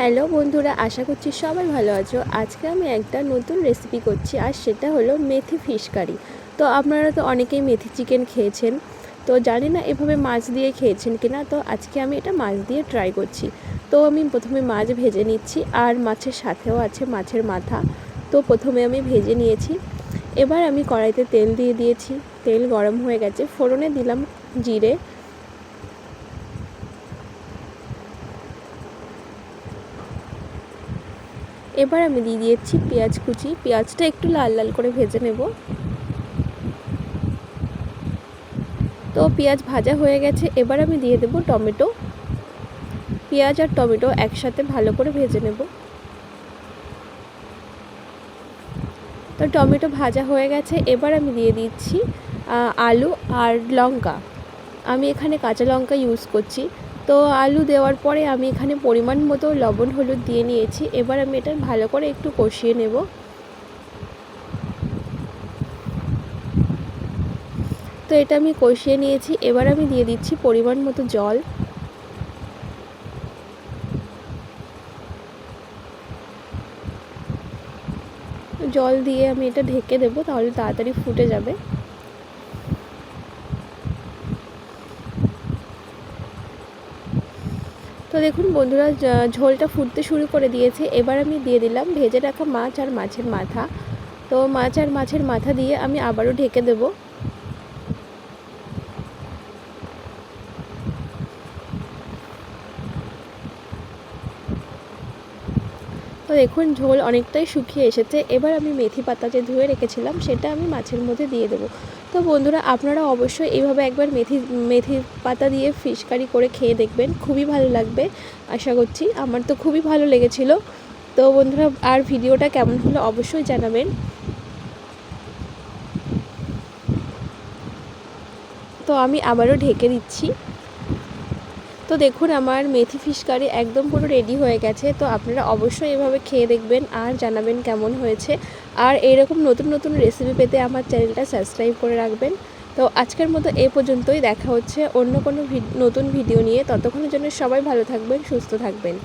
Hello বন্ধুরা, আশা করছি সবাই ভালো আছো। আজকে আমি একটা নতুন রেসিপি করছি, আর সেটা হলো মেথি ফিশ কারি। তো আপনারা তো অনেকেই মেথি চিকেন খেয়েছেন, তো জানি না এভাবে মাছ দিয়ে খেয়েছেন কিনা। তো আজকে আমি এটা মাছ দিয়ে ট্রাই করছি। তো আমি প্রথমে মাছ ভেজে নিচ্ছি, আর মাছের সাথেও আছে মাছের মাথা। তো প্রথমে আমি ভেজে নিয়েছি। এবার আমি কড়াইতে তেল দিয়ে দিয়েছি। তেল গরম হয়ে গেছে, ফোড়নে দিলাম জিরে। এবার আমি দিয়ে দিয়েছি পেঁয়াজ কুচি। পেঁয়াজটা একটু লাল লাল করে ভেজে নেব। তো পেঁয়াজ ভাজা হয়ে গেছে, এবার আমি দিয়ে দেব টমেটো। পেঁয়াজ আর টমেটো একসাথে ভালো করে ভেজে নেব। তো টমেটো ভাজা হয়ে গেছে, এবার আমি দিয়ে দিচ্ছি আলু আর লঙ্কা। আমি এখানে কাঁচা লঙ্কা ইউজ করছি। তো আলু দেওয়ার পরে আমি এখানে পরিমাণ মতো লবণ হলুদ দিয়ে নিয়েছি। এবার আমি এটা ভালো করে একটু কষিয়ে নেব। তো এটা আমি কষিয়ে নিয়েছি, এবার আমি দিয়ে দিচ্ছি পরিমাণ মতো জল। জল দিয়ে আমি এটা ঢেকে দেবো, তাহলে তাড়াতাড়ি ফুটে যাবে। তো দেখুন বন্ধুরা, ঝোলটা ফুটতে শুরু করে দিয়েছে। এবার আমি দিয়ে দিলাম ভেজে রাখা মাছ আর মাছের মাথা। তো মাছ আর মাছের মাথা দিয়ে আমি আবারও ঢেকে দেবো। তো দেখুন ঝোল অনেকটাই শুকিয়ে এসেছে। এবার আমি মেথি পাতা যে ধুয়ে রেখেছিলাম সেটা আমি মাছের মধ্যে দিয়ে দেবো। তো বন্ধুরা, আপনারা অবশ্যই এইভাবে একবার মেথি পাতা দিয়ে ফিশ কারি করে খেয়ে দেখবেন, খুবই ভালো লাগবে আশা করছি। আমার তো খুবই ভালো লেগেছিলো। তো বন্ধুরা, আর ভিডিওটা কেমন হলো অবশ্যই জানাবেন। তো আমি আবারও ঢেকে দিচ্ছি। তো দেখুন আমার মেথি ফিশ কারি একদম পুরো রেডি হয়ে গেছে। তো আপনারা অবশ্যই এভাবে খেয়ে দেখবেন আর জানাবেন কেমন হয়েছে। আর এইরকম নতুন নতুন রেসিপি পেতে আমার চ্যানেলটা সাবস্ক্রাইব করে রাখবেন। তো আজকের মতো এ পর্যন্তই। দেখা হচ্ছে অন্য কোনো নতুন ভিডিও নিয়ে। ততক্ষণের জন্য সবাই ভালো থাকবেন, সুস্থ থাকবেন।